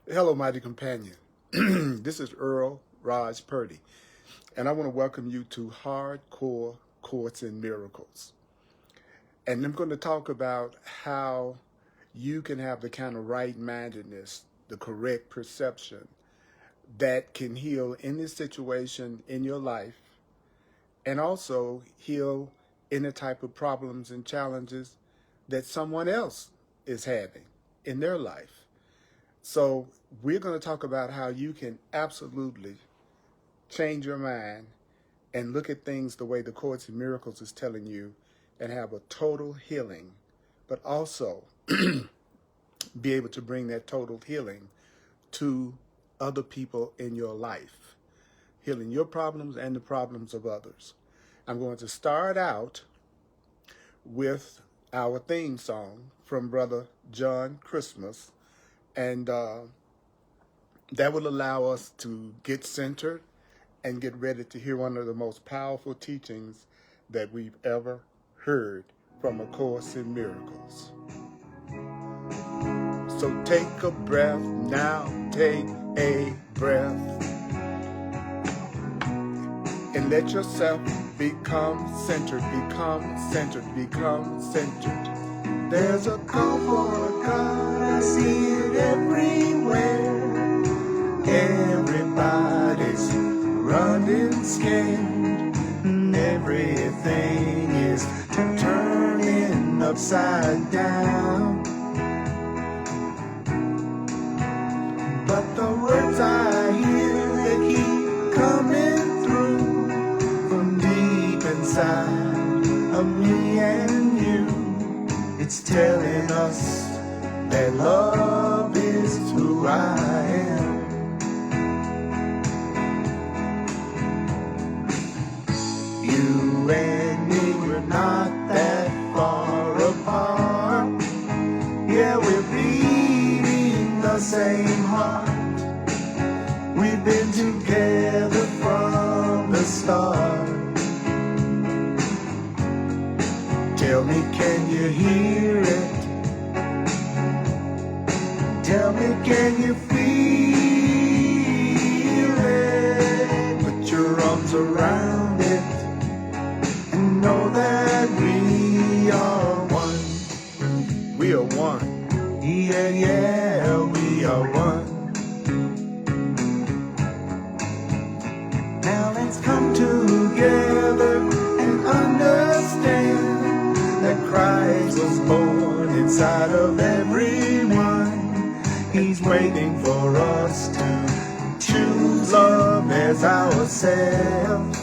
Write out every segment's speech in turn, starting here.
Hello, mighty companion. This is Earl Purdy, and I want to welcome you to Hardcore Courts in Miracles. And I'm going to talk about how you can have the kind of right-mindedness, the correct perception that can heal any situation in your life and also heal any type of problems and challenges that someone else is having in their life. So we're going to talk about how you can absolutely change your mind and look at things the way the Courts in Miracles is telling you and have a total healing, but also be able to bring that total healing to other people in your life, healing your problems and the problems of others. I'm going to start out with our theme song from Brother John Christmas, and that will allow us to get centered and get ready to hear one of the most powerful teachings that we've ever heard from A Course in Miracles. So take a breath now, take a breath, and let yourself become centered, become centered, become centered. There's a call for a God, I see it everywhere. Everybody's running scared, and everything is turning upside down. But the words I hear, they keep coming through from deep inside of me and you. It's telling us that love is who I am. You and me, we're not that far apart. Yeah, we're beating the same heart. We've been together from the start. Tell me, can you hear it? Tell me, can you feel it? Put your arms around it and know that we are one. We are one. Yeah, yeah, we are one. Now let's come together and understand that Christ was born inside of everyone. He's waiting for us to choose love as ourselves.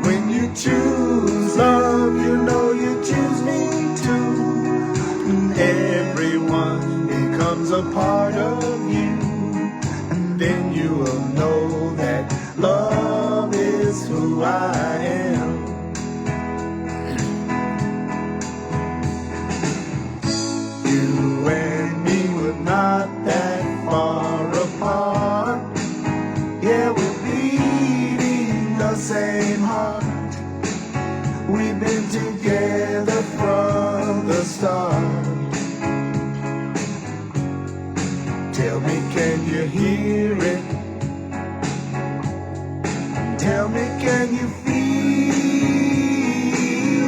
When you choose love, you know you choose me too. And everyone becomes a part of you. And then you will know that love is who I am. You and me were not that far apart. Yeah, we're beating the same heart. We've been together from the start. Tell me, can you hear it? Tell me, can you feel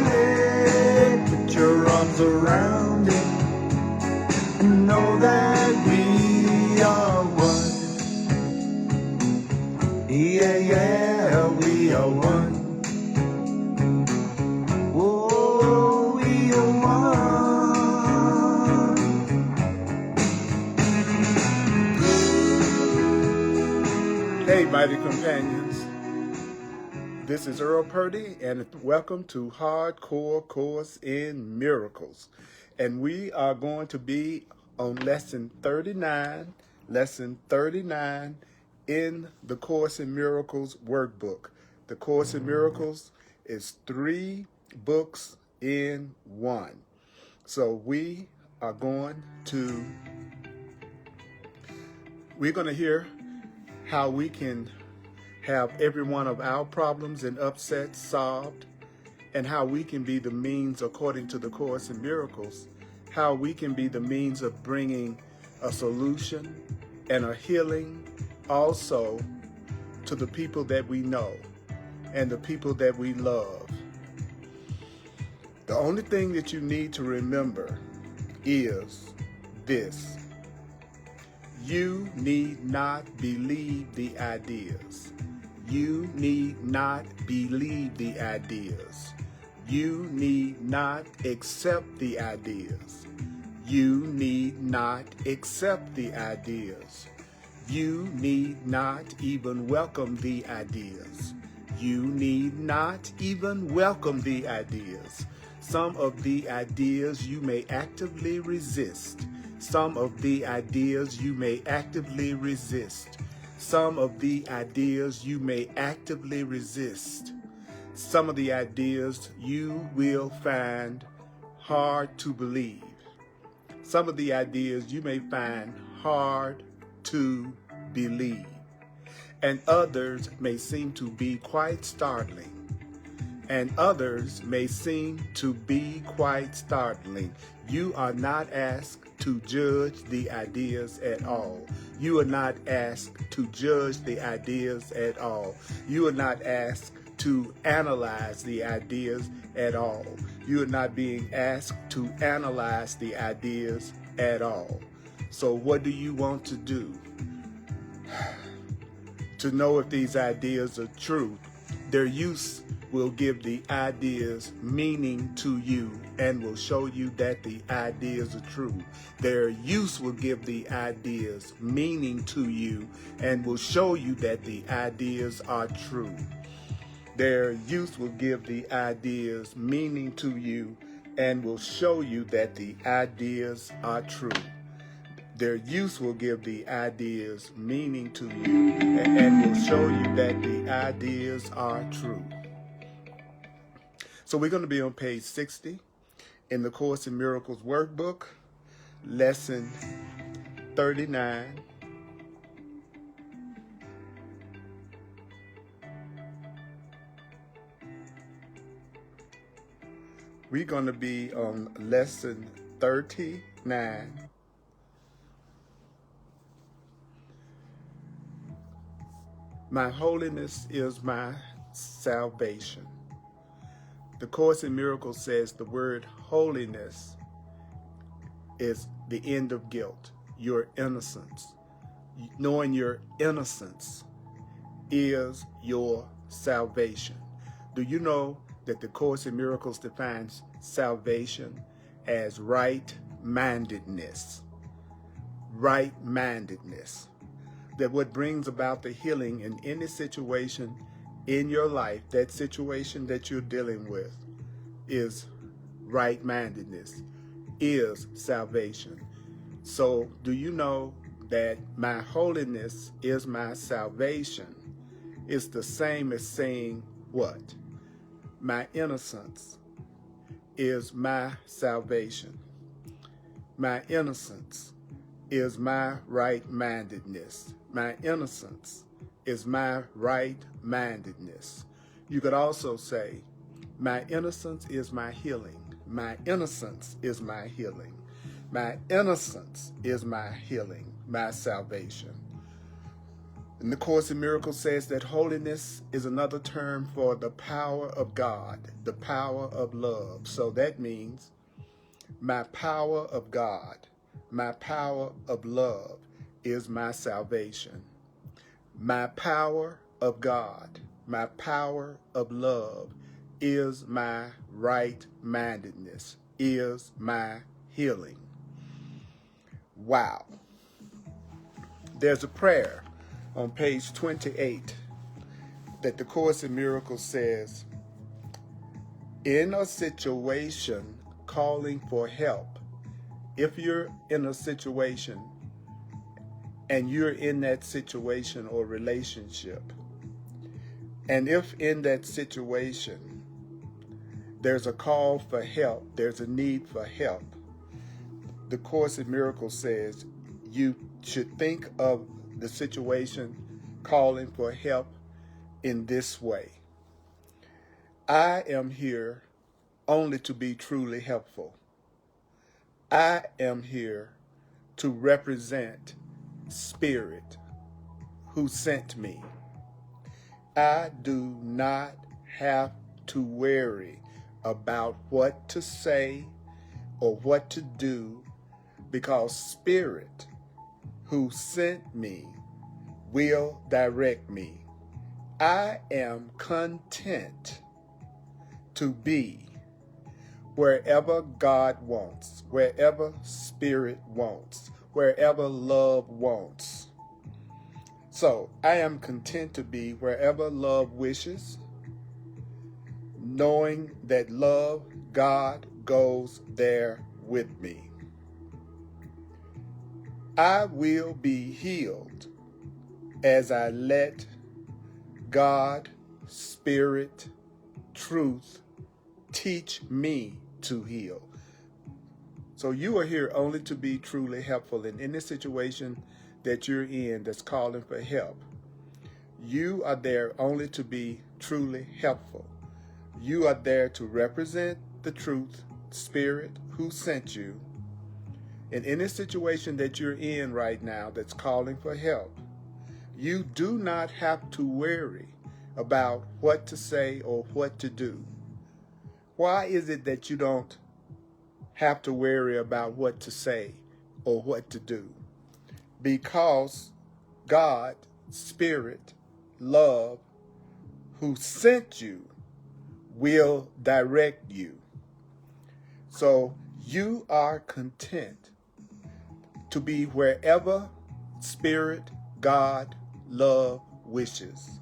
it? Put your arms around it and know that we are one. Yeah, yeah, we are one. Oh, we are one. Hey, mighty companions. This is Earl Purdy, and welcome to Hardcore Course in Miracles. And we are going to be on lesson 39 in the Course in Miracles workbook. The Course in Miracles is 3 books in 1. So we're going to hear how we can have every one of our problems and upsets solved, and how we can be the means, according to the Course in Miracles, how we can be the means of bringing a solution and a healing also to the people that we know and the people that we love. The only thing that you need to remember is this: you need not believe the ideas. You need not believe the ideas. You need not accept the ideas. You need not accept the ideas. You need not even welcome the ideas. You need not even welcome the ideas. Some of the ideas you may actively resist. Some of the ideas you may actively resist. Some of the ideas you may actively resist. Some of the ideas you will find hard to believe. Some of the ideas you may find hard to believe. And others may seem to be quite startling. And others may seem to be quite startling. You are not asked to judge the ideas at all. You are not asked to judge the ideas at all. You are not asked to analyze the ideas at all. You are not being asked to analyze the ideas at all. So what do you want to do to know if these ideas are true? Their use will give the ideas meaning to you and will show you that the ideas are true. Their use will give the ideas meaning to you and will show you that the ideas are true. Their use will give the ideas meaning to you and will show you that the ideas are true. Their use will give the ideas meaning to you and will show you that the ideas are true. So we're going to be on page 60 in the Course in Miracles workbook, lesson 39. We're going to be on lesson 39. My holiness is my salvation. The Course in Miracles says the word holiness is the end of guilt, your innocence. Knowing your innocence is your salvation. Do you know that the Course in Miracles defines salvation as right-mindedness? Right-mindedness. That what brings about the healing in any situation in your life, that situation that you're dealing with, is right-mindedness, is salvation. So do you know that my holiness is my salvation? It's the same as saying what? My innocence is my salvation. My innocence is my right-mindedness. My innocence is my right-mindedness. You could also say, my innocence is my healing. My innocence is my healing. My innocence is my healing, my salvation. And the Course in Miracles says that holiness is another term for the power of God, the power of love. So that means my power of God, my power of love is my salvation. My power of God, my power of love is my right-mindedness, is my healing. Wow. There's a prayer on page 28 that the Course in Miracles says, in a situation calling for help, if you're in a situation and you're in that situation or relationship, and if in that situation there's a call for help, there's a need for help, the Course in Miracles says you should think of the situation calling for help in this way. I am here only to be truly helpful. I am here to represent Spirit who sent me. I do not have to worry about what to say or what to do, because Spirit who sent me will direct me. I am content to be wherever God wants, wherever Spirit wants, wherever love wants. So I am content to be wherever love wishes, knowing that love, God, goes there with me. I will be healed as I let God, Spirit, truth teach me to heal. So you are here only to be truly helpful in any situation that you're in that's calling for help. You are there only to be truly helpful. You are there to represent the truth, Spirit who sent you. In any situation that you're in right now that's calling for help, you do not have to worry about what to say or what to do. Why is it that you don't have to worry about what to say or what to do? Because God, Spirit, love, who sent you, will direct you. So you are content to be wherever Spirit, God, love wishes,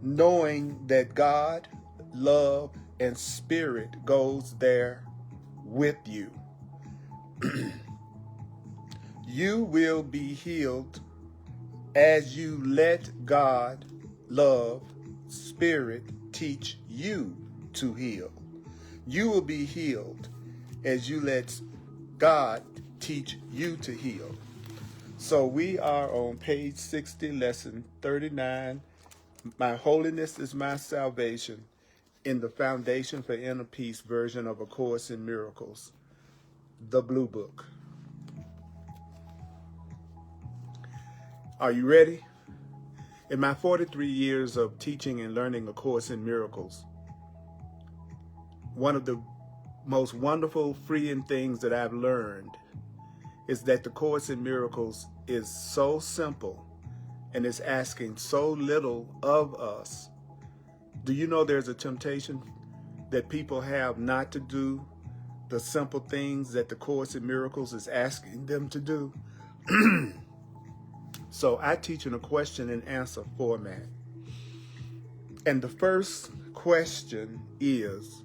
knowing that God, love, and Spirit goes there with you. You will be healed as you let God, love, Spirit teach you to heal. You will be healed as you let God teach you to heal. So we are on page 60, lesson 39. My holiness is my salvation, in the Foundation for Inner Peace version of A Course in Miracles, the Blue Book. Are you ready? In my 43 years of teaching and learning A Course in Miracles, one of the most wonderful, freeing things that I've learned is that the Course in Miracles is so simple and is asking so little of us. Do you know there's a temptation that people have not to do the simple things that the Course in Miracles is asking them to do? So I teach in a question and answer format. And the first question is,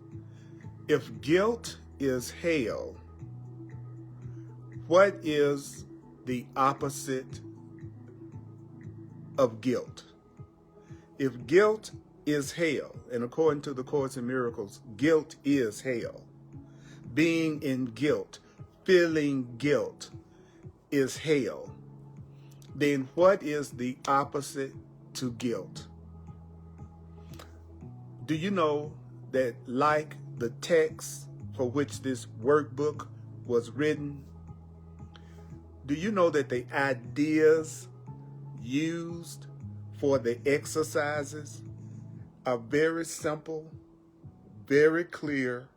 if guilt is hell, what is the opposite of guilt? If guilt is hell, and according to the Course in Miracles, guilt is hell. Being in guilt, feeling guilt is hell. Then what is the opposite to guilt? Do you know that, like the text for which this workbook was written, do you know that the ideas used for the exercises are very simple, very clear,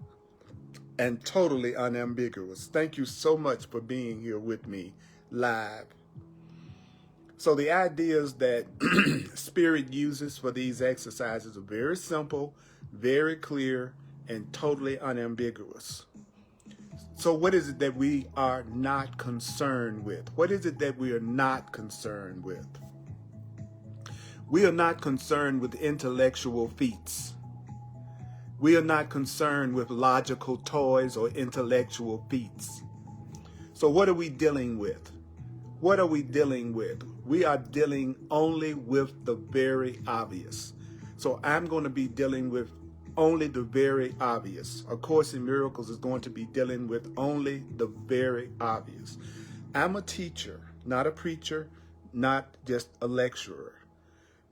and totally unambiguous? Thank you so much for being here with me live. So the ideas that Spirit uses for these exercises are very simple, very clear, and totally unambiguous. So what is it that we are not concerned with? What is it that we are not concerned with? We are not concerned with intellectual feats. We are not concerned with logical toys or intellectual feats. So what are we dealing with? What are we dealing with? We are dealing only with the very obvious. So I'm going to be dealing with only the very obvious. A Course in Miracles is going to be dealing with only the very obvious. I'm a teacher, not a preacher, not just a lecturer.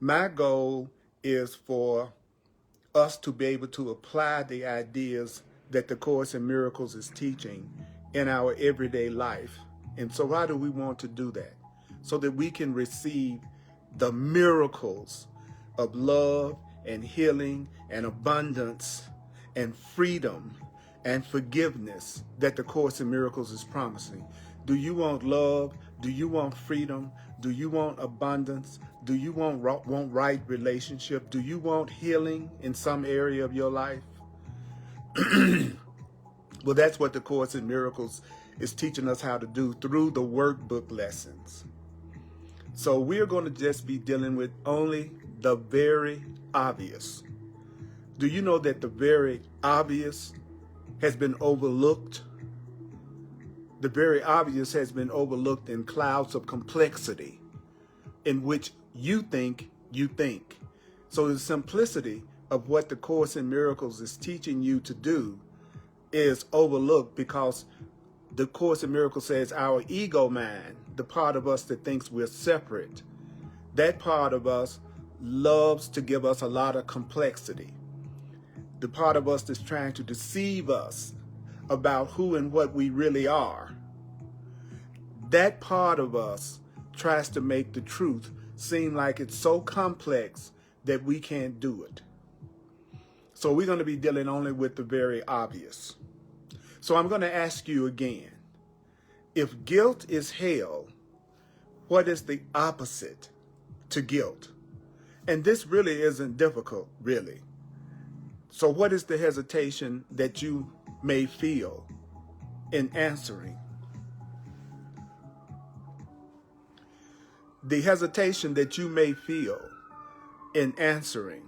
My goal is for us to be able to apply the ideas that the Course in Miracles is teaching in our everyday life. And so why do we want to do that? So that we can receive the miracles of love and healing and abundance and freedom and forgiveness that the Course in Miracles is promising. Do you want love? Do you want freedom? Do you want abundance? Do you want right relationship? Do you want healing in some area of your life? Well, that's what the Course in Miracles is teaching us how to do through the workbook lessons. So we're going to just be dealing with only the very obvious. Do you know that the very obvious has been overlooked? The very obvious has been overlooked in clouds of complexity in which you think you think. So the simplicity of what the Course in Miracles is teaching you to do is overlooked because the Course in Miracles says our ego mind, the part of us that thinks we're separate, that part of us loves to give us a lot of complexity. The part of us that's trying to deceive us about who and what we really are. That part of us tries to make the truth seem like it's so complex that we can't do it. So we're going to be dealing only with the very obvious. So I'm going to ask you again, if guilt is hell, what is the opposite to guilt? And this really isn't difficult, really. So what is the hesitation that you may feel in answering? The hesitation that you may feel in answering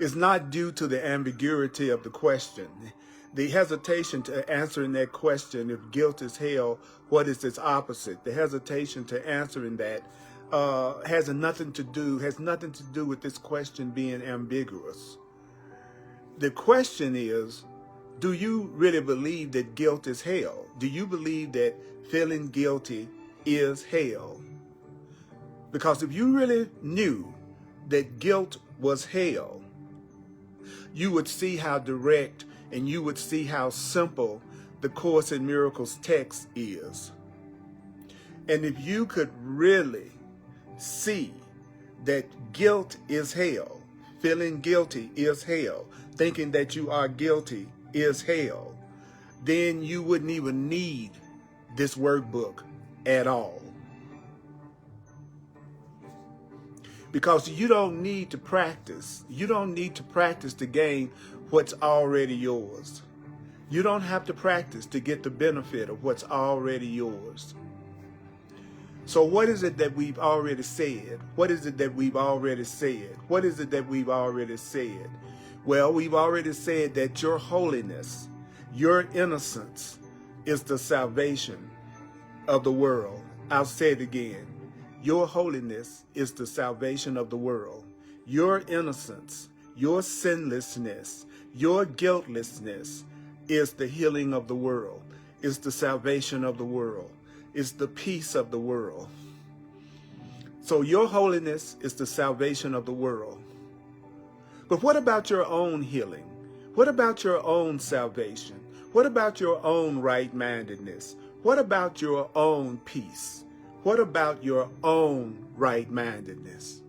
is not due to the ambiguity of the question. The hesitation to answering that question, if guilt is hell, what is its opposite? The hesitation to answering that has nothing to do with this question being ambiguous. The question is, do you really believe that guilt is hell? Do you believe that feeling guilty is hell? Because if you really knew that guilt was hell, you would see how direct and you would see how simple the Course in Miracles text is. And if you could really see that guilt is hell, feeling guilty is hell, thinking that you are guilty is hell, then you wouldn't even need this workbook at all. Because you don't need to practice. You don't need to practice to gain what's already yours. You don't have to practice to get the benefit of what's already yours. So what is it that we've already said? What is it that we've already said? What is it that we've already said? Well, we've already said that your holiness, your innocence is the salvation of the world. I'll say it again. Your holiness is the salvation of the world. Your innocence, your sinlessness, your guiltlessness is the healing of the world, is the salvation of the world, is the peace of the world. So your holiness is the salvation of the world. But what about your own healing? What about your own salvation? What about your own right-mindedness? What about your own peace? What about your own right-mindedness?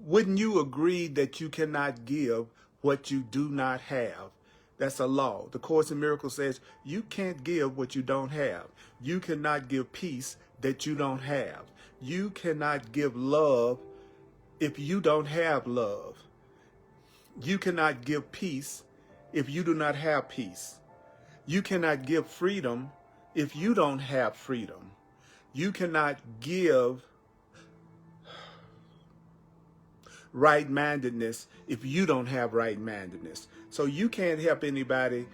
Wouldn't you agree that you cannot give what you do not have? That's a law. The Course in Miracles says you can't give what you don't have. You cannot give peace that you don't have. You cannot give love if you don't have love. You cannot give peace if you do not have peace. You cannot give freedom if you don't have freedom. You cannot give right-mindedness if you don't have right-mindedness. So you can't help anybody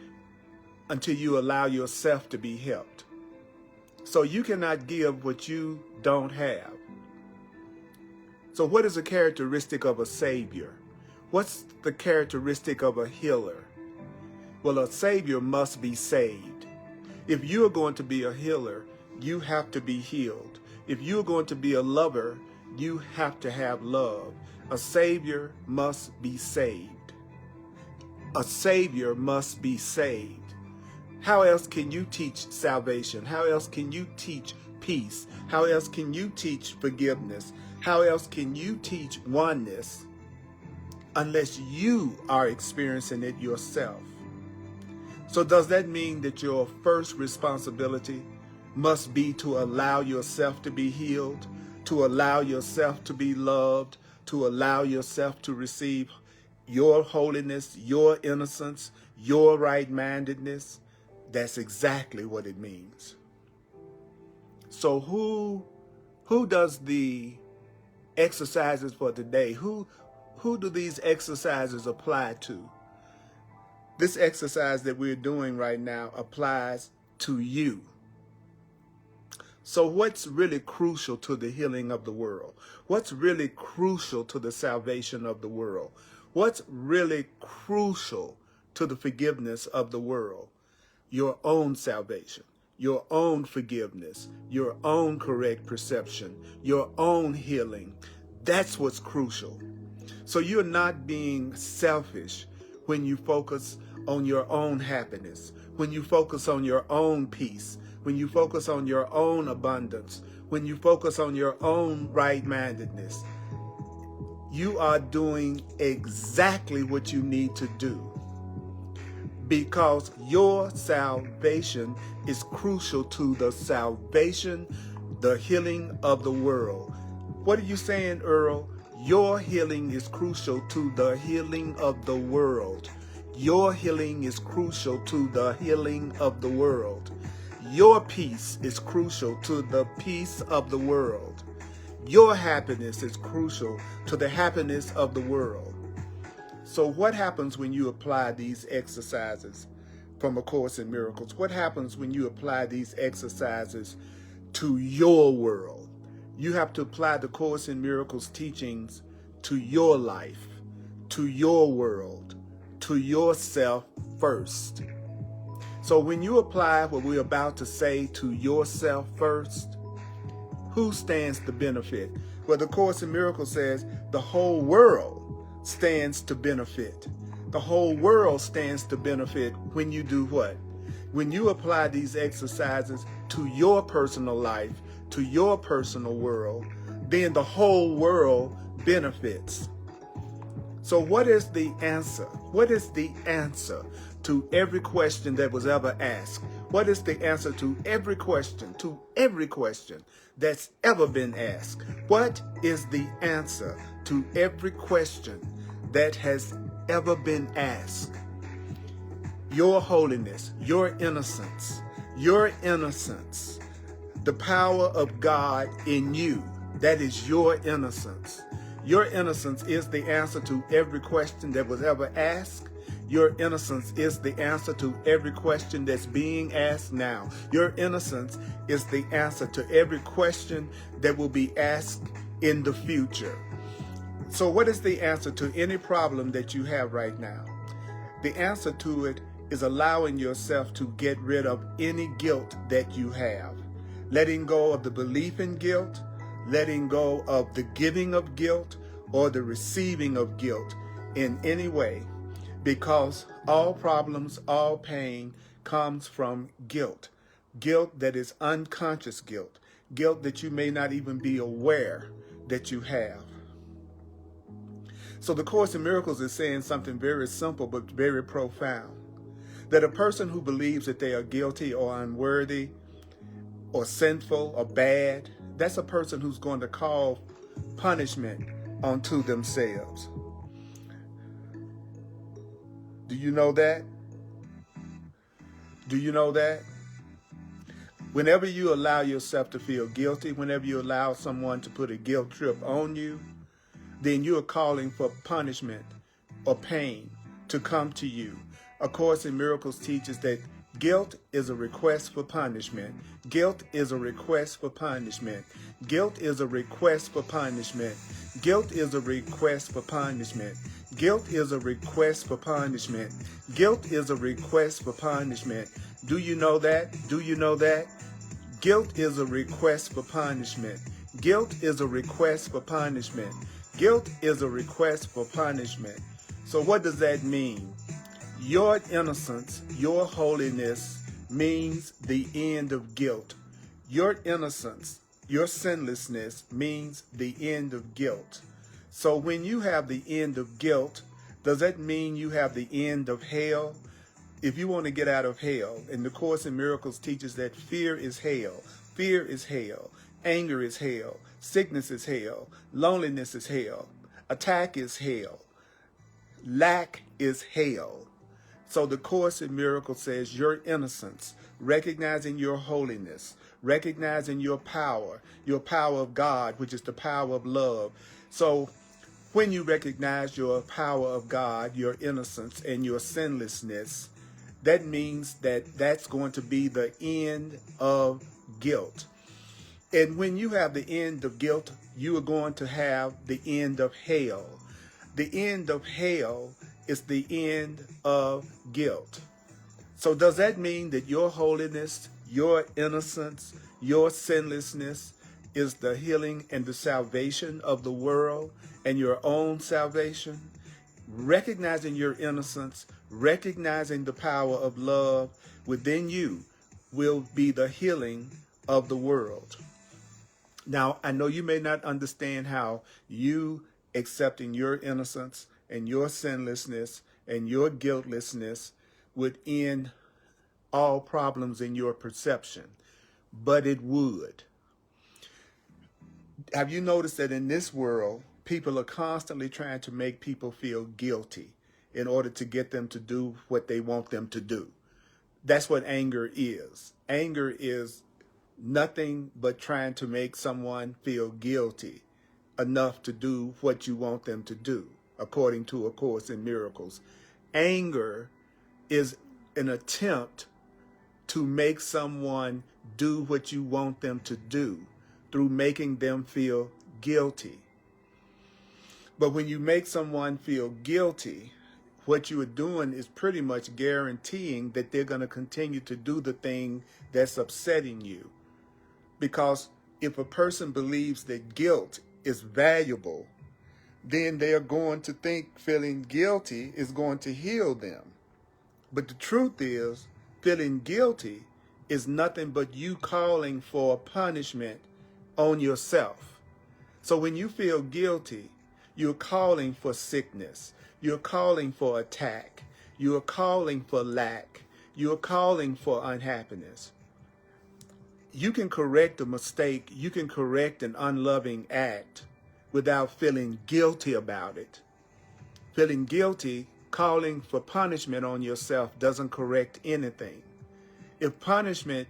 until you allow yourself to be helped. So you cannot give what you don't have. So what is a characteristic of a savior? What's the characteristic of a healer? Well, a savior must be saved. If you are going to be a healer, you have to be healed. If you are going to be a lover, you have to have love. A savior must be saved. a Savior must be saved. How else can you teach salvation? How else can you teach peace? How else can you teach forgiveness? How else can you teach oneness unless you are experiencing it yourself? So does that mean that your first responsibility must be to allow yourself to be healed, to allow yourself to be loved, to allow yourself to receive your holiness, your innocence, your right-mindedness? That's exactly what it means. So who does the exercises for today? Who do these exercises apply to? This exercise that we're doing right now applies to you. So what's really crucial to the healing of the world? What's really crucial to the salvation of the world? What's really crucial to the forgiveness of the world? Your own salvation, your own forgiveness, your own correct perception, your own healing. That's what's crucial. So you're not being selfish when you focus on your own happiness, when you focus on your own peace, when you focus on your own abundance, when you focus on your own right-mindedness. You are doing exactly what you need to do, because your salvation is crucial to the salvation, the healing of the world. What are you saying, Earl? Your healing is crucial to the healing of the world. Your healing is crucial to the healing of the world. Your peace is crucial to the peace of the world. Your happiness is crucial to the happiness of the world. So what happens when you apply these exercises from A Course in Miracles? What happens when you apply these exercises to your world? You have to apply the Course in Miracles teachings to your life, to your world, to yourself first. So when you apply what we're about to say to yourself first, who stands to benefit? Well, the Course in Miracles says the whole world stands to benefit. The whole world stands to benefit when you do what? When you apply these exercises to your personal life, to your personal world, then the whole world benefits. So what is the answer? What is the answer to every question that was ever asked? What is the answer to every question that's ever been asked? What is the answer to every question that has ever been asked? Your holiness, your innocence, the power of God in you. That is your innocence. Your innocence is the answer to every question that was ever asked. Your innocence is the answer to every question that's being asked now. Your innocence is the answer to every question that will be asked in the future. So what is the answer to any problem that you have right now? The answer to it is allowing yourself to get rid of any guilt that you have. Letting go of the belief in guilt, letting go of the giving of guilt or the receiving of guilt in any way. Because all problems, all pain comes from guilt. Guilt that is unconscious guilt. Guilt that you may not even be aware that you have. So the Course in Miracles is saying something very simple but very profound. That a person who believes that they are guilty or unworthy or sinful or bad, that's a person who's going to call punishment onto themselves. Do you know that? Do you know that? Whenever you allow yourself to feel guilty, whenever you allow someone to put a guilt trip on you, then you are calling for punishment or pain to come to you. A Course in Miracles teaches that guilt is a request for punishment. Guilt is a request for punishment. Guilt is a request for punishment. Guilt is a request for punishment. Guilt is a request for punishment. Guilt is a request for punishment. Do you know that? Do you know that? Guilt is a request for punishment. Guilt is a request for punishment. Guilt is a request for punishment. So what does that mean? Your innocence, your holiness means the end of guilt. Your innocence, your sinlessness means the end of guilt. So when you have the end of guilt, does that mean you have the end of hell? If you want to get out of hell, and the Course in Miracles teaches that fear is hell, anger is hell, sickness is hell, loneliness is hell, attack is hell, lack is hell. So the Course in Miracles says your innocence, recognizing your holiness, recognizing your power of God, which is the power of love. So when you recognize your power of God, your innocence, and your sinlessness, that means that that's going to be the end of guilt. And when you have the end of guilt, you are going to have the end of hell. The end of hell is the end of guilt. So does that mean that your holiness, your innocence, your sinlessness is the healing and the salvation of the world and your own salvation? Recognizing your innocence, recognizing the power of love within you will be the healing of the world. Now, I know you may not understand how you accepting your innocence and your sinlessness and your guiltlessness would end all problems in your perception, but it would. Have you noticed that in this world, people are constantly trying to make people feel guilty in order to get them to do what they want them to do? That's what anger is. Anger is nothing but trying to make someone feel guilty enough to do what you want them to do, according to A Course in Miracles. Anger is an attempt to make someone do what you want them to do through making them feel guilty. But when you make someone feel guilty, what you are doing is pretty much guaranteeing that they're going to continue to do the thing that's upsetting you. Because if a person believes that guilt is valuable, then they are going to think feeling guilty is going to heal them. But the truth is, feeling guilty is nothing but you calling for punishment on yourself. So when you feel guilty, you're calling for sickness, you're calling for attack, you're calling for lack, you're calling for unhappiness. You can correct a mistake, you can correct an unloving act without feeling guilty about it. Feeling guilty, calling for punishment on yourself doesn't correct anything. If punishment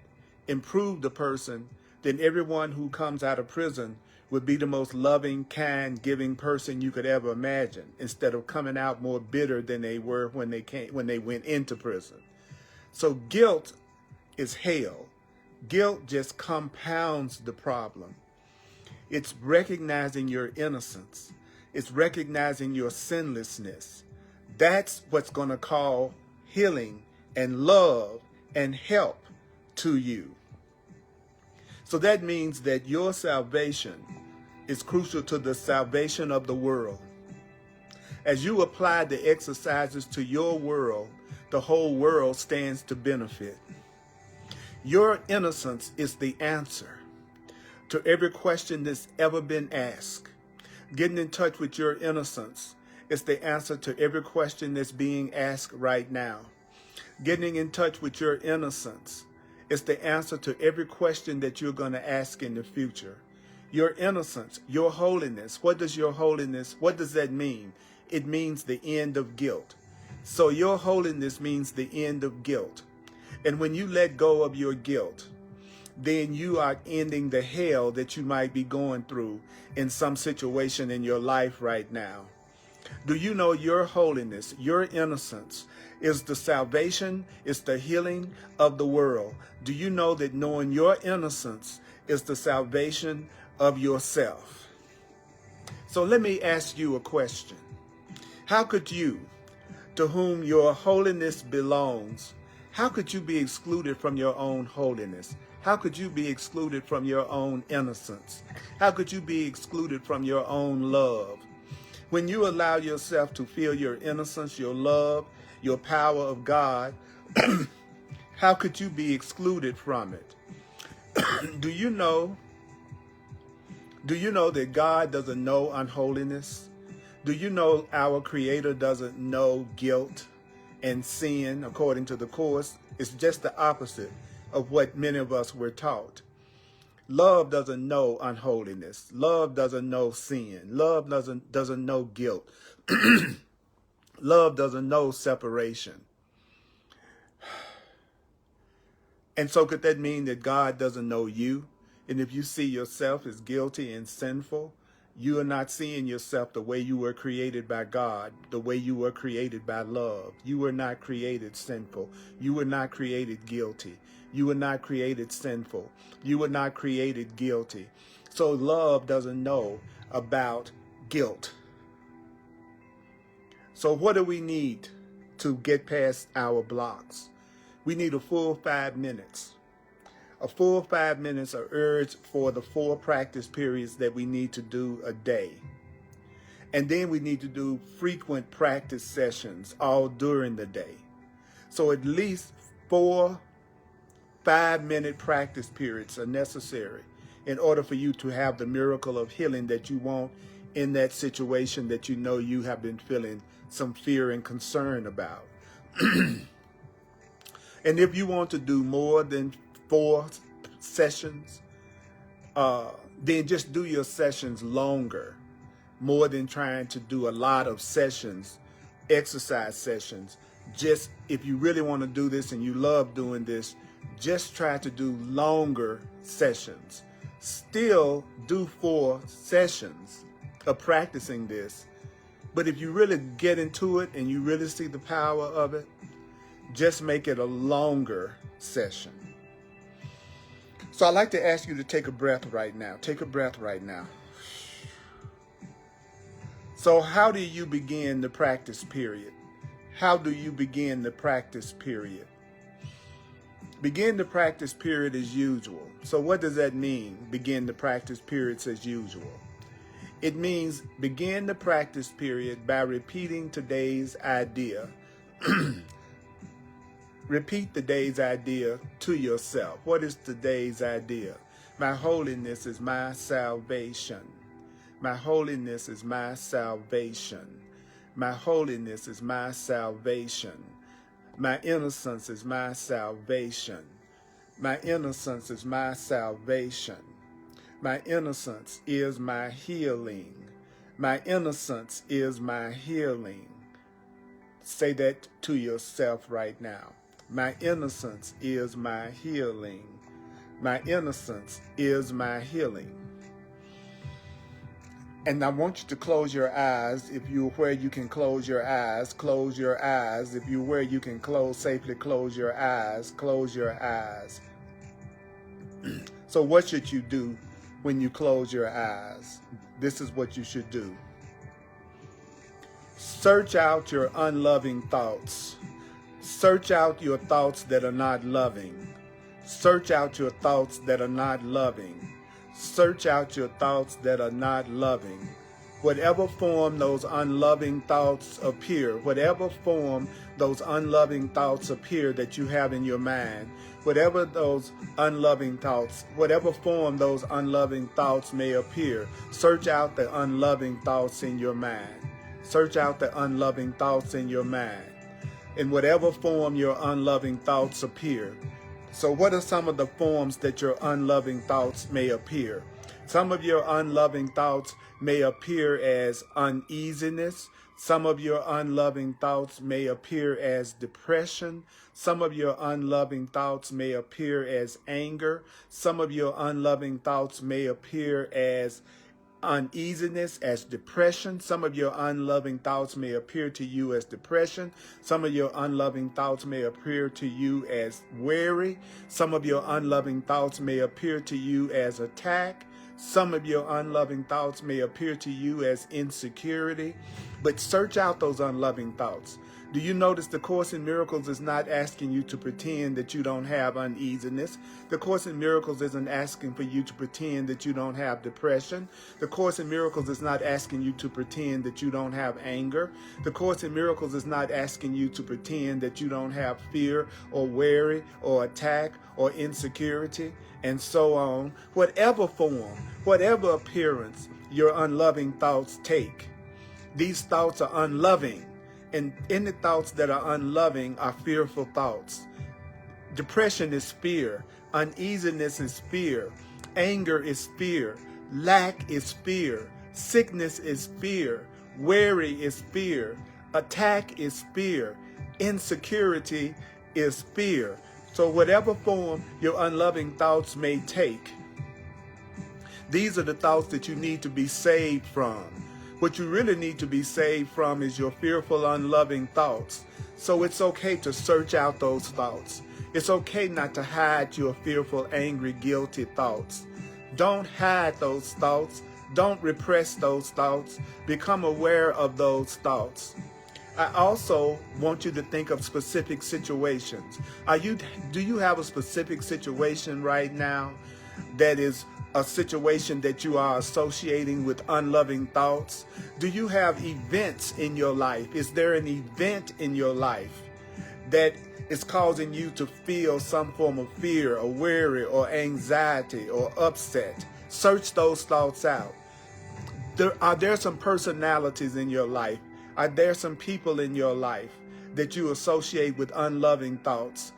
improved the person, then everyone who comes out of prison would be the most loving, kind, giving person you could ever imagine, instead of coming out more bitter than they were when they went into prison. So guilt is hell. Guilt just compounds the problem. It's recognizing your innocence. It's recognizing your sinlessness. That's what's going to call healing and love and help to you. So that means that your salvation is crucial to the salvation of the world. As you apply the exercises to your world, the whole world stands to benefit. Your innocence is the answer to every question that's ever been asked. Getting in touch with your innocence is the answer to every question that's being asked right now. Getting in touch with your innocence is the answer to every question that you're going to ask in the future. Your innocence, your holiness, what does that mean? It means the end of guilt. So your holiness means the end of guilt. And when you let go of your guilt, then you are ending the hell that you might be going through in some situation in your life right now. Do you know your holiness, your innocence is the salvation, is the healing of the world? Do you know that knowing your innocence is the salvation of yourself? So let me ask you a question. How could you, to whom your holiness belongs, how could you be excluded from your own holiness? How could you be excluded from your own innocence? How could you be excluded from your own love? When you allow yourself to feel your innocence, your love, your power of God, how could you be excluded from it? Do you know that God doesn't know unholiness? Do you know our Creator doesn't know guilt and sin according to the Course? It's just the opposite of what many of us were taught. Love doesn't know unholiness. Love doesn't know sin. Love doesn't know guilt. Love doesn't know separation. And so could that mean that God doesn't know you? And if you see yourself as guilty and sinful, you are not seeing yourself the way you were created by God, the way you were created by love. You were not created sinful. You were not created guilty. You were not created sinful. You were not created guilty. So love doesn't know about guilt. So what do we need to get past our blocks? We need a full 5 minutes. A full 5 minutes are urged for the 4 practice periods that we need to do a day. And then we need to do frequent practice sessions all during the day. So at least 4 5-minute practice periods are necessary in order for you to have the miracle of healing that you want in that situation that you know you have been feeling some fear and concern about. And if you want to do more than 4 sessions, then just do your sessions longer, more than trying to do a lot of sessions, exercise sessions. Just if you really want to do this and you love doing this, just try to do longer sessions. Still do 4 sessions of practicing this. But if you really get into it and you really see the power of it, just make it a longer session. So I'd like to ask you to take a breath right now. Take a breath right now. So how do you begin the practice period? How do you begin the practice period? Begin the practice period as usual. So what does that mean, begin the practice periods as usual? It means begin the practice period by repeating today's idea. Repeat today's idea to yourself. What is today's idea? My holiness is my salvation. My holiness is my salvation. My holiness is my salvation. My innocence is my salvation. My innocence is my salvation. My innocence is my healing. My innocence is my healing. Say that to yourself right now. My innocence is my healing. My innocence is my healing. And I want you to close your eyes. If you're where you can close your eyes, close your eyes. If you're where you can safely close your eyes, close your eyes. So what should you do when you close your eyes? This is what you should do. Search out your unloving thoughts. Search out your thoughts that are not loving. Search out your thoughts that are not loving. Search out your thoughts that are not loving. Whatever form those unloving thoughts appear, whatever form those unloving thoughts appear that you have in your mind, whatever those unloving thoughts, whatever form those unloving thoughts may appear, search out the unloving thoughts in your mind. Search out the unloving thoughts in your mind. In whatever form your unloving thoughts appear. So what are some of the forms that your unloving thoughts may appear? Some of your unloving thoughts may appear as uneasiness. Some of your unloving thoughts may appear as depression. Some of your unloving thoughts may appear as anger. Some of your unloving thoughts may appear as uneasiness, as depression. Some of your unloving thoughts may appear to you as depression. Some of your unloving thoughts may appear to you as worry. Some of your unloving thoughts may appear to you as attack. Some of your unloving thoughts may appear to you as insecurity. But search out those unloving thoughts. Do you notice the Course in Miracles is not asking you to pretend that you don't have uneasiness? The Course in Miracles isn't asking for you to pretend that you don't have depression. The Course in Miracles is not asking you to pretend that you don't have anger. The Course in Miracles is not asking you to pretend that you don't have fear or worry or attack or insecurity and so on. Whatever form, whatever appearance your unloving thoughts take, these thoughts are unloving. And any thoughts that are unloving are fearful thoughts. Depression is fear. Uneasiness is fear. Anger is fear. Lack is fear. Sickness is fear. Worry is fear. Attack is fear. Insecurity is fear. So whatever form your unloving thoughts may take, these are the thoughts that you need to be saved from. What you really need to be saved from is your fearful, unloving thoughts. So it's okay to search out those thoughts. It's okay not to hide your fearful, angry, guilty thoughts. Don't hide those thoughts. Don't repress those thoughts. Become aware of those thoughts. I also want you to think of specific situations. Do you have a specific situation right now that is a situation that you are associating with unloving thoughts? Do you have events in your life? Is there an event in your life that is causing you to feel some form of fear or worry or anxiety or upset? Search those thoughts out. Are there some personalities in your life? Are there some people in your life that you associate with unloving thoughts?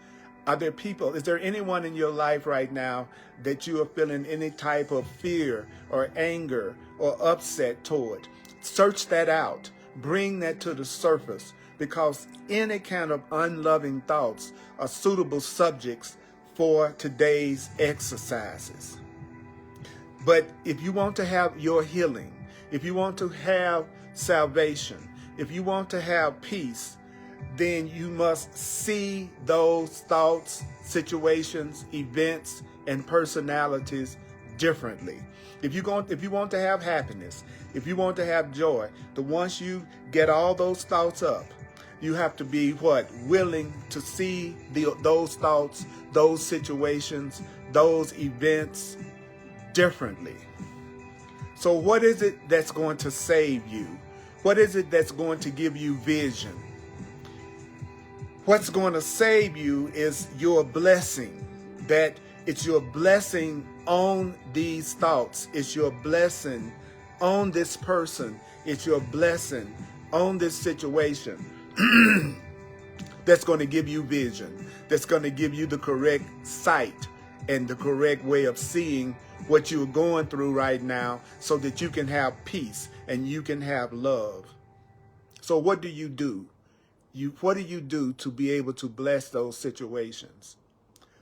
Are there people, is there anyone in your life right now that you are feeling any type of fear or anger or upset toward? Search that out. Bring that to the surface, because any kind of unloving thoughts are suitable subjects for today's exercises. But if you want to have your healing, if you want to have salvation, if you want to have peace, then you must see those thoughts, situations, events, and personalities differently. If you want to have happiness, if you want to have joy, once you get all those thoughts up, you have to be willing to see those thoughts, those situations, those events differently. So what is it that's going to save you? What is it that's going to give you vision? What's going to save you is your blessing. That it's your blessing on these thoughts. It's your blessing on this person. It's your blessing on this situation that's going to give you vision. That's going to give you the correct sight and the correct way of seeing what you're going through right now, so that you can have peace and you can have love. So what do you do? What do you do to be able to bless those situations?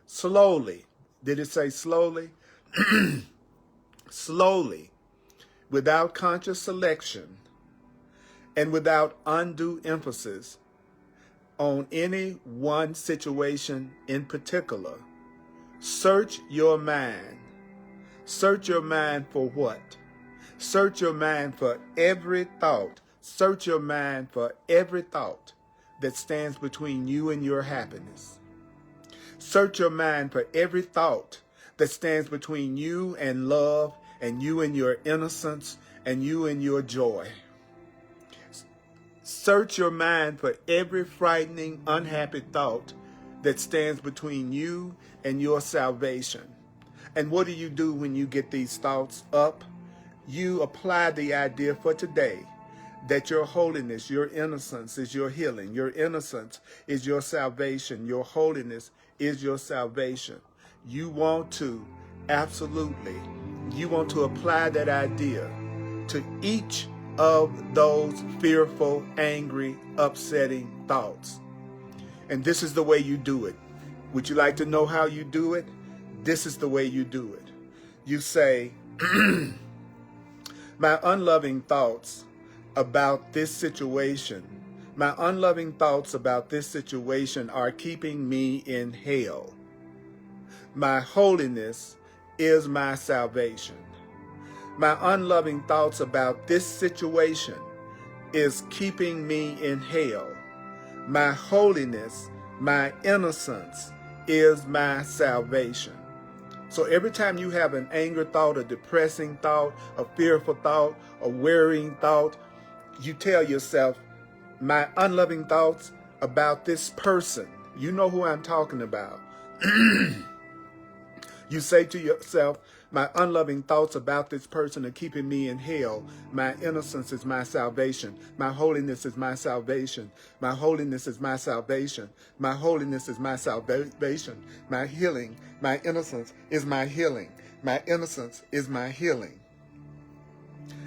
Slowly. Did it say slowly? Slowly, without conscious selection and without undue emphasis on any one situation in particular. Search your mind. Search your mind for what? Search your mind for every thought. Search your mind for every thought that stands between you and your happiness. Search your mind for every thought that stands between you and love, and you and your innocence, and you and your joy. Search your mind for every frightening, unhappy thought that stands between you and your salvation. And what do you do when you get these thoughts up? You apply the idea for today that your holiness, your innocence is your healing. Your innocence is your salvation. Your holiness is your salvation. You want to, absolutely, you want to apply that idea to each of those fearful, angry, upsetting thoughts. And this is the way you do it. Would you like to know how you do it? This is the way you do it. You say, my unloving thoughts about this situation, my unloving thoughts about this situation are keeping me in hell. My holiness is my salvation. My unloving thoughts about this situation is keeping me in hell. My holiness, my innocence is my salvation. So every time you have an anger thought, a depressing thought, a fearful thought, a worrying thought, you tell yourself, my unloving thoughts about this person. You know who I'm talking about. You say to yourself, my unloving thoughts about this person are keeping me in hell. My innocence is my salvation. My holiness is my salvation. My holiness is my salvation. My holiness is my salvation. My healing, my innocence is my healing. My innocence is my healing.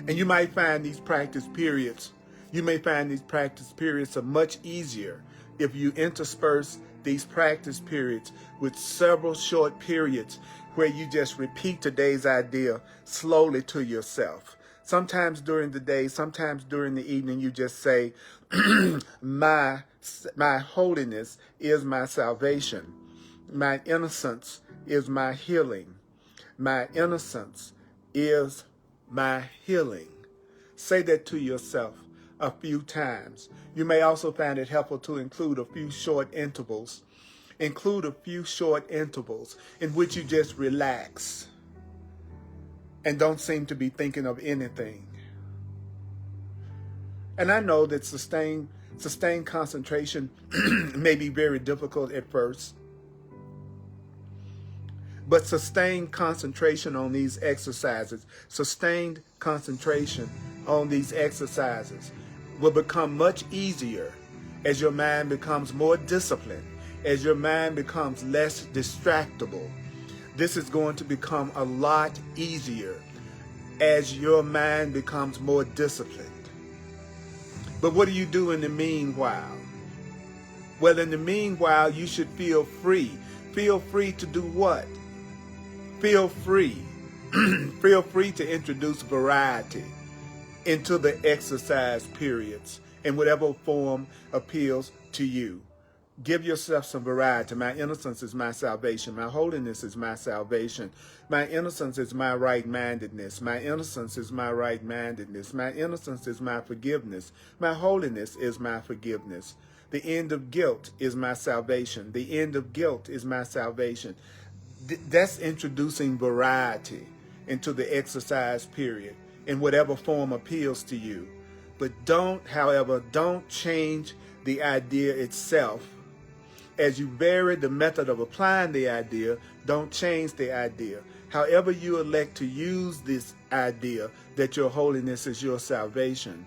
And you might find these practice periods, are much easier if you intersperse these practice periods with several short periods where you just repeat today's idea slowly to yourself. Sometimes during the day, sometimes during the evening, you just say, my holiness is my salvation. My innocence is my healing. My innocence is my healing. Say that to yourself a few times. You may also find it helpful to include a few short intervals. Include a few short intervals in which you just relax and don't seem to be thinking of anything. And I know that sustained concentration may be very difficult at first, but sustained concentration on these exercises, will become much easier as your mind becomes more disciplined, as your mind becomes less distractible. This is going to become a lot easier as your mind becomes more disciplined. But what do you do in the meanwhile? Well, in the meanwhile, you should feel free. Feel free to do what? Feel free. Feel free to introduce variety into the exercise periods in whatever form appeals to you. Give yourself some variety. My innocence is my salvation. My holiness is my salvation. My innocence is my right-mindedness. My innocence is my right-mindedness. My innocence is my forgiveness. My holiness is my forgiveness. The end of guilt is my salvation. The end of guilt is my salvation. That's introducing variety into the exercise period in whatever form appeals to you. But don't change the idea itself. As you vary the method of applying the idea, don't change the idea. However you elect to use this idea that your holiness is your salvation,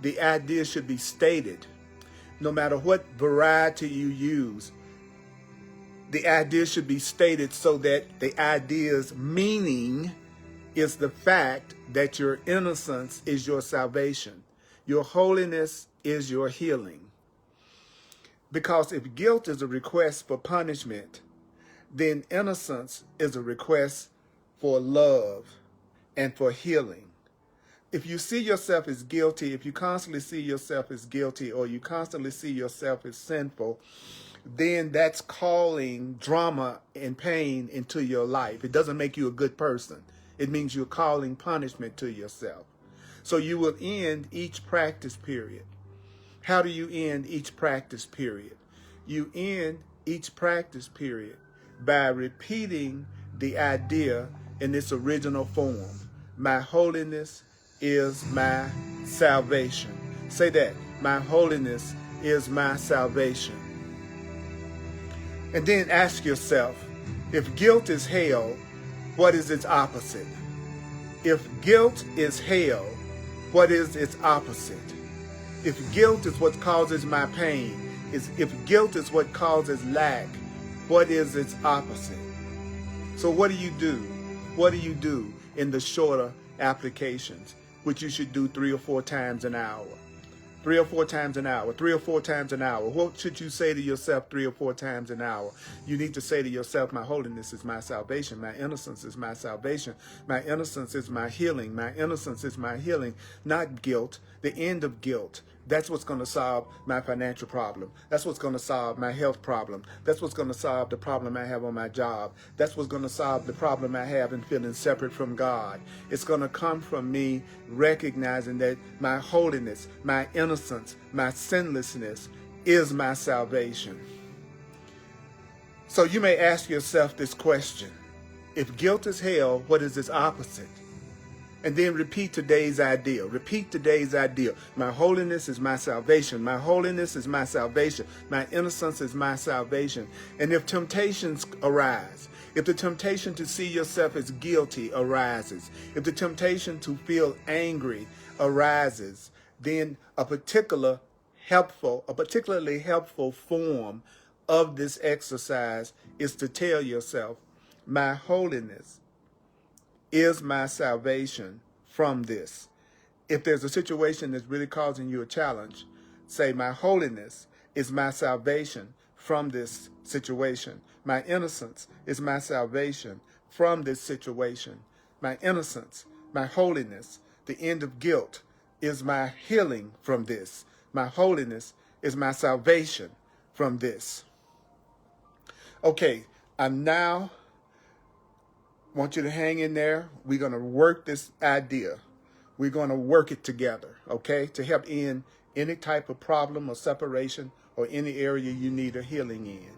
the idea should be stated. No matter what variety you use, the idea should be stated so that the idea's meaning is the fact that your innocence is your salvation. Your holiness is your healing. Because if guilt is a request for punishment, then innocence is a request for love and for healing. If you see yourself as guilty, if you constantly see yourself as guilty, or you constantly see yourself as sinful, then that's calling drama and pain into your life. It doesn't make you a good person. It means you're calling punishment to yourself. So you will end each practice period. How do you end each practice period? You end each practice period by repeating the idea in its original form. My holiness is my salvation. Say that. My holiness is my salvation. And then ask yourself, if guilt is hell, what is its opposite? If guilt is hell, what is its opposite? If guilt is what causes my pain, if guilt is what causes lack, what is its opposite? So what do you do? What do you do in the shorter applications, which you should do 3 or 4 times an hour? 3 or 4 times an hour, 3 or 4 times an hour. What should you say to yourself 3 or 4 times an hour? You need to say to yourself, my holiness is my salvation. My innocence is my salvation. My innocence is my healing. My innocence is my healing, not guilt, the end of guilt. That's what's going to solve my financial problem. That's what's going to solve my health problem. That's what's going to solve the problem I have on my job. That's what's going to solve the problem I have in feeling separate from God. It's going to come from me recognizing that my holiness, my innocence, my sinlessness is my salvation. So you may ask yourself this question. If guilt is hell, what is its opposite? And then repeat today's idea. Repeat today's idea. My holiness is my salvation. My holiness is my salvation. My innocence is my salvation. And if temptations arise, if the temptation to see yourself as guilty arises, if the temptation to feel angry arises, then a particularly helpful form of this exercise is to tell yourself, my holiness is my salvation from this. If there's a situation that's really causing you a challenge, say, my holiness is my salvation from this situation. My innocence is my salvation from this situation. My innocence, my holiness, the end of guilt is my healing from this. My holiness is my salvation from this. Okay, I now want you to hang in there. We're going to work this idea. We're going to work it together, okay, to help end any type of problem or separation or any area you need a healing in.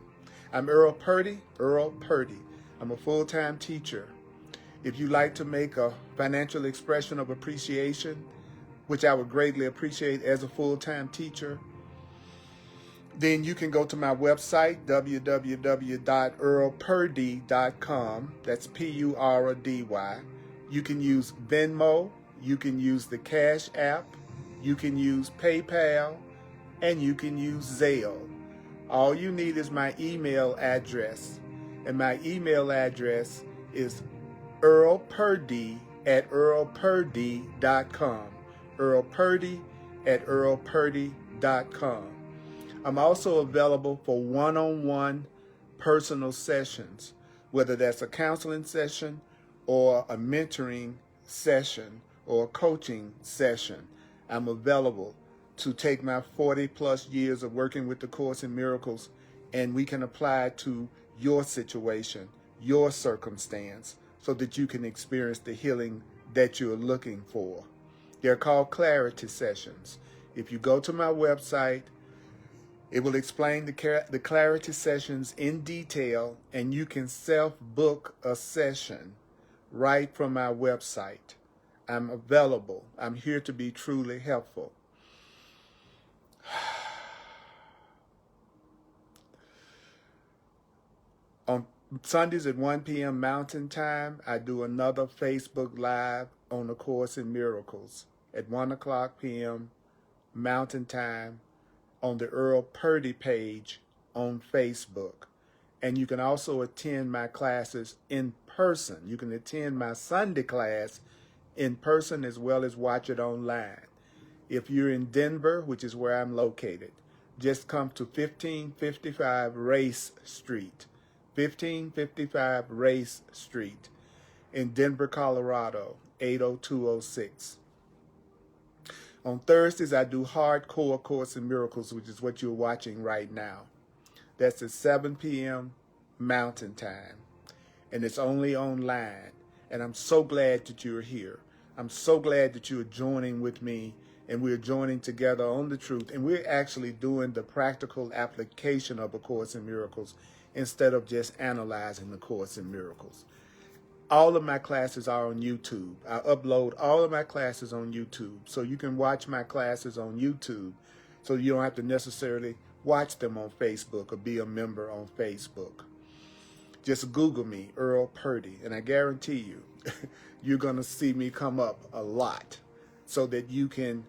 I'm Earl Purdy. I'm a full-time teacher. If you'd like to make a financial expression of appreciation, which I would greatly appreciate as a full-time teacher, then you can go to my website, www.earlpurdy.com. That's P-U-R-D-Y. You can use Venmo. You can use the Cash App. You can use PayPal. And you can use Zelle. All you need is my email address. And my email address is earlpurdy@earlpurdy.com. earlpurdy@earlpurdy.com. I'm also available for one-on-one personal sessions, whether that's a counseling session or a mentoring session or a coaching session. I'm available to take my 40-plus years of working with the Course in Miracles, and we can apply it to your situation, your circumstance, so that you can experience the healing that you're looking for. They're called clarity sessions. If you go to my website, it will explain the clarity sessions in detail, and you can self-book a session right from my website. I'm available. I'm here to be truly helpful. On Sundays at 1 p.m. Mountain Time, I do another Facebook Live on the Course in Miracles at 1 o'clock p.m. Mountain Time on the Earl Purdy page on Facebook. And you can also attend my classes in person. You can attend my Sunday class in person as well as watch it online. If you're in Denver, which is where I'm located, just come to 1555 Race Street. 1555 Race Street in Denver, Colorado, 80206. On Thursdays, I do Hardcore Course in Miracles, which is what you're watching right now. That's at 7 p.m. Mountain Time, and it's only online. And I'm so glad that you're here. I'm so glad that you're joining with me, and we're joining together on the truth, and we're actually doing the practical application of A Course in Miracles instead of just analyzing the Course in Miracles. All of my classes are on YouTube. I upload all of my classes on YouTube. So you can watch my classes on YouTube. So you don't have to necessarily watch them on Facebook or be a member on Facebook. Just Google me, Earl Purdy, and I guarantee you, you're going to see me come up a lot so that you can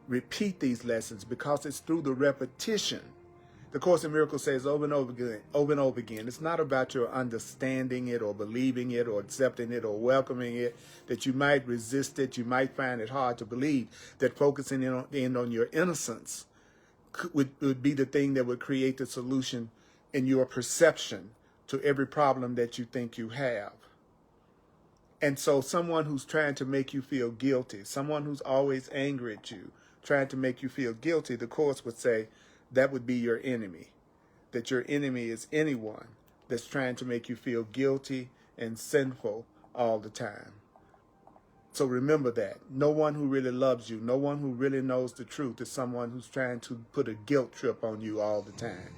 repeat these lessons, because it's through the repetition. The Course in Miracles says over and over again, it's not about your understanding it or believing it or accepting it or welcoming it, that you might resist it, you might find it hard to believe, that focusing in on your innocence would be the thing that would create the solution in your perception to every problem that you think you have. And so someone who's trying to make you feel guilty, someone who's always angry at you, trying to make you feel guilty, the Course would say, that would be your enemy. That your enemy is anyone that's trying to make you feel guilty and sinful all the time. So remember that. No one who really loves you, no one who really knows the truth is someone who's trying to put a guilt trip on you all the time.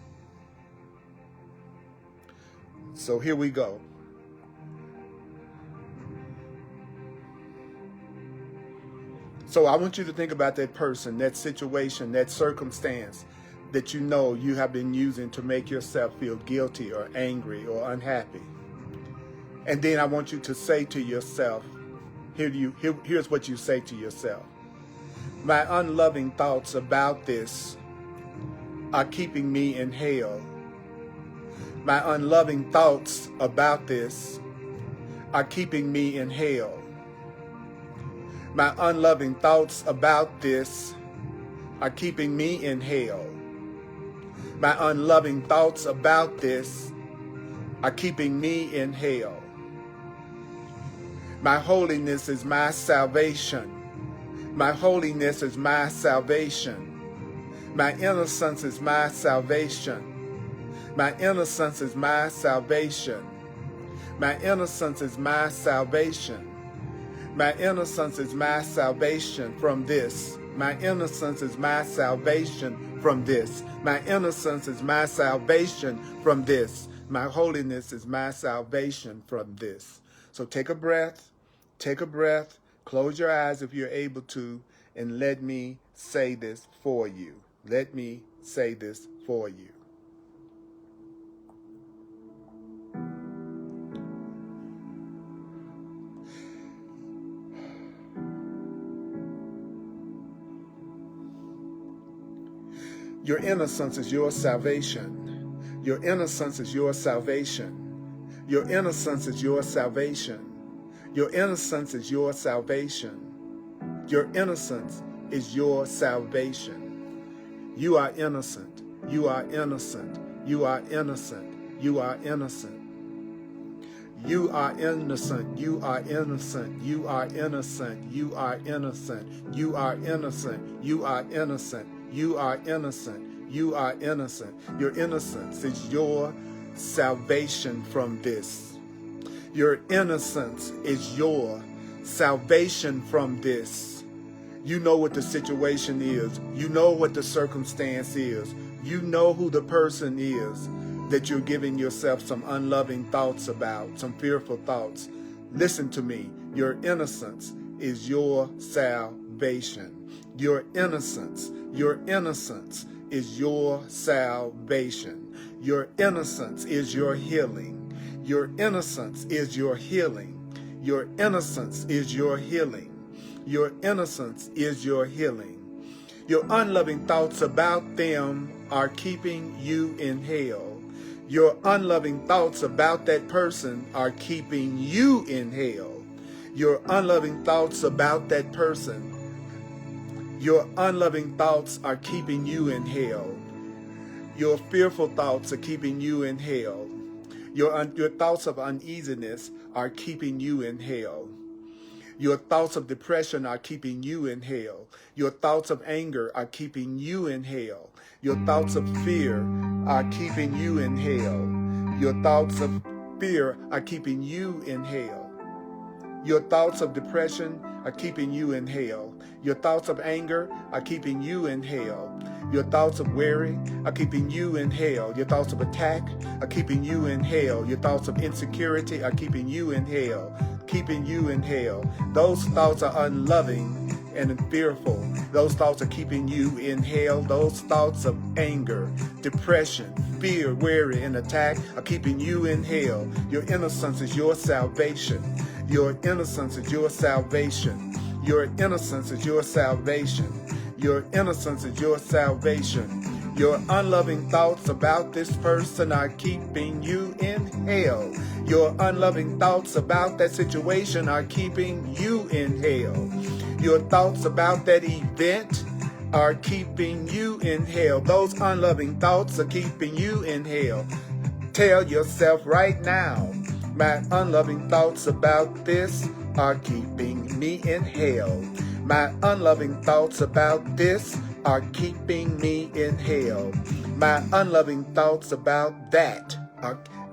So here we go. So I want you to think about that person, that situation, that circumstance that you know you have been using to make yourself feel guilty or angry or unhappy. And then I want you to say to yourself, here's what you say to yourself. My unloving thoughts about this are keeping me in hell. My unloving thoughts about this are keeping me in hell. My unloving thoughts about this are keeping me in hell. My unloving thoughts about this are keeping me in hell. My holiness is my salvation. My holiness is my salvation. My innocence is my salvation. My innocence is my salvation. My innocence is my salvation. My innocence is my salvation from this. My innocence is my salvation from this. My innocence is my salvation from this. My holiness is my salvation from this. So take a breath, close your eyes if you're able to, and let me say this for you. Let me say this for you. Your innocence is your salvation. Your innocence is your salvation. Your innocence is your salvation. Your innocence is your salvation. Your innocence is your salvation. You are innocent. You are innocent. You are innocent. You are innocent. You are innocent. You are innocent. You are innocent. You are innocent. You are innocent. You are innocent. You are innocent. You are innocent. Your innocence is your salvation from this. Your innocence is your salvation from this. You know what the situation is. You know what the circumstance is. You know who the person is that you're giving yourself some unloving thoughts about, some fearful thoughts. Listen to me. Your innocence is your salvation. Your innocence is your salvation. Your innocence is your healing. Your innocence is your healing. Your innocence is your healing. Your innocence is your healing. Your unloving thoughts about them are keeping you in hell. Your unloving thoughts about that person are keeping you in hell. Your unloving thoughts about that person, your unloving thoughts are keeping you in hell. Your fearful thoughts are keeping you in hell. Your thoughts of uneasiness are keeping you in hell. Your thoughts of depression are keeping you in hell. Your thoughts of anger are keeping you in hell. Your thoughts of fear are keeping you in hell. Your thoughts of fear are keeping you in hell. Your thoughts of depression are keeping you in hell. Your thoughts of anger are keeping you in hell. Your thoughts of worry are keeping you in hell. Your thoughts of attack are keeping you in hell. Your thoughts of insecurity are keeping you in hell. Keeping you in hell. Those thoughts are unloving and fearful. Those thoughts are keeping you in hell. Those thoughts of anger, depression, fear, worry, and attack are keeping you in hell. Your innocence is your salvation. Your innocence is your salvation. Your innocence is your salvation. Your innocence is your salvation. Your unloving thoughts about this person are keeping you in hell. Your unloving thoughts about that situation are keeping you in hell. Your thoughts about that event are keeping you in hell. Those unloving thoughts are keeping you in hell. Tell yourself right now, my unloving thoughts about this are keeping me in hell. My unloving thoughts about this are keeping me in hell. My unloving thoughts about that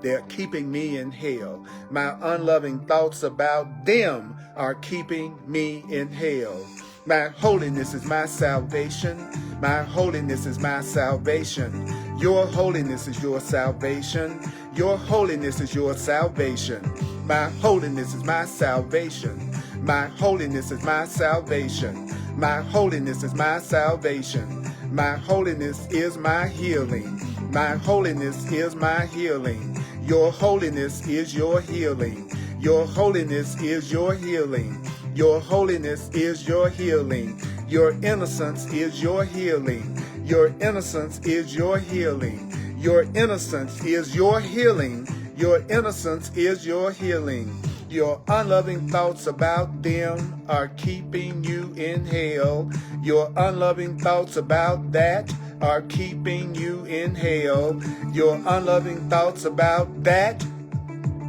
they're keeping me in hell. My unloving thoughts about them are keeping me in hell. My holiness is my salvation. My holiness is my salvation. Your holiness is your salvation. Your holiness is your salvation. My holiness is my salvation. My holiness is my salvation. My holiness is my salvation. My holiness is my healing. My holiness is my healing. Your holiness is your healing. Your holiness is your healing. Your holiness is your healing. Your innocence is your healing. Your innocence is your healing. Your innocence is your healing. Your innocence is your healing. Your unloving thoughts about them are keeping you in hell. Your unloving thoughts about that are keeping you in hell. Your unloving thoughts about that,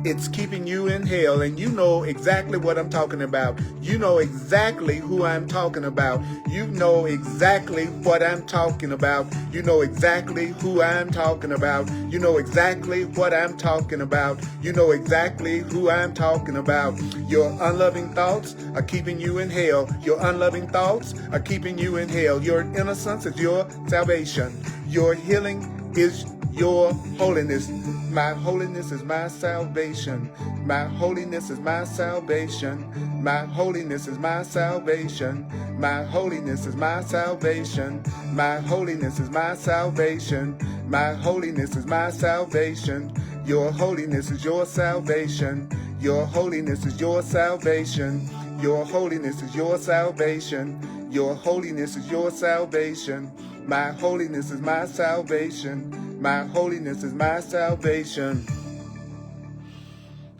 it's keeping you in hell. And you know exactly what I'm talking about. You know exactly who I'm talking about. You know exactly what I'm talking about. You know exactly who I'm talking about. You know exactly what I'm talking about. You know exactly who I'm talking about. Your unloving thoughts are keeping you in hell. Your unloving thoughts are keeping you in hell. Your innocence is your salvation. Your healing is your holiness. My holiness is my salvation. My holiness is my salvation. My holiness is my salvation. My holiness is my salvation. My holiness is my salvation. My holiness is my salvation. Your holiness is your salvation. Your holiness is your salvation. Your holiness is your salvation. Your holiness is your salvation. My holiness is my salvation. My holiness is my salvation.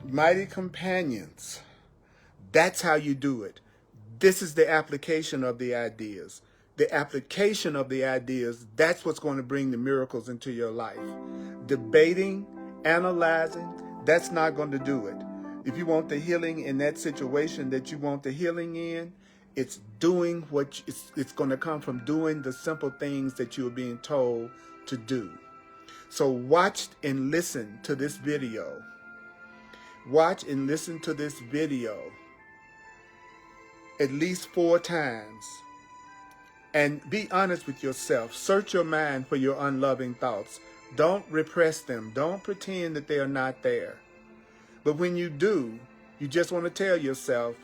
Mighty companions, that's how you do it. This is the application of the ideas. The application of the ideas, that's what's going to bring the miracles into your life. Debating, analyzing, that's not going to do it. If you want the healing in that situation that you want the healing in, it's doing what it's going to come from doing the simple things that you're being told to do. So watch and listen to this video. Watch and listen to this video at least 4 times. And be honest with yourself. Search your mind for your unloving thoughts. Don't repress them. Don't pretend that they are not there. But when you do, you just want to tell yourself,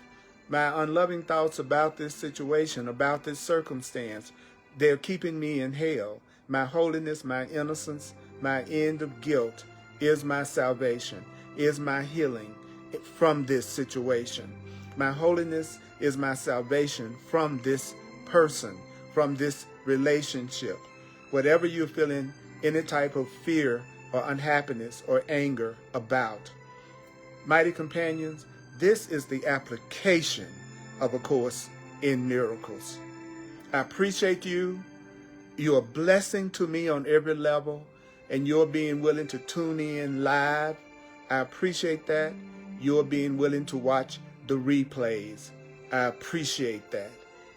my unloving thoughts about this situation, about this circumstance, they're keeping me in hell. My holiness, my innocence, my end of guilt is my salvation, is my healing from this situation. My holiness is my salvation from this person, from this relationship. Whatever you're feeling any type of fear or unhappiness or anger about. Mighty companions, this is the application of A Course in Miracles. I appreciate you. You're a blessing to me on every level, and you're being willing to tune in live. I appreciate that. You're being willing to watch the replays. I appreciate that,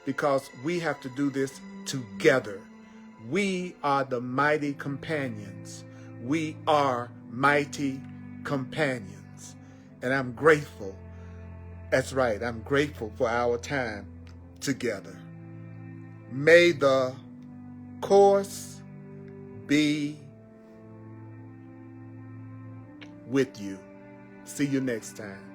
because we have to do this together. We are the mighty companions. We are mighty companions. And I'm grateful. That's right, I'm grateful for our time together. May the Course be with you. See you next time.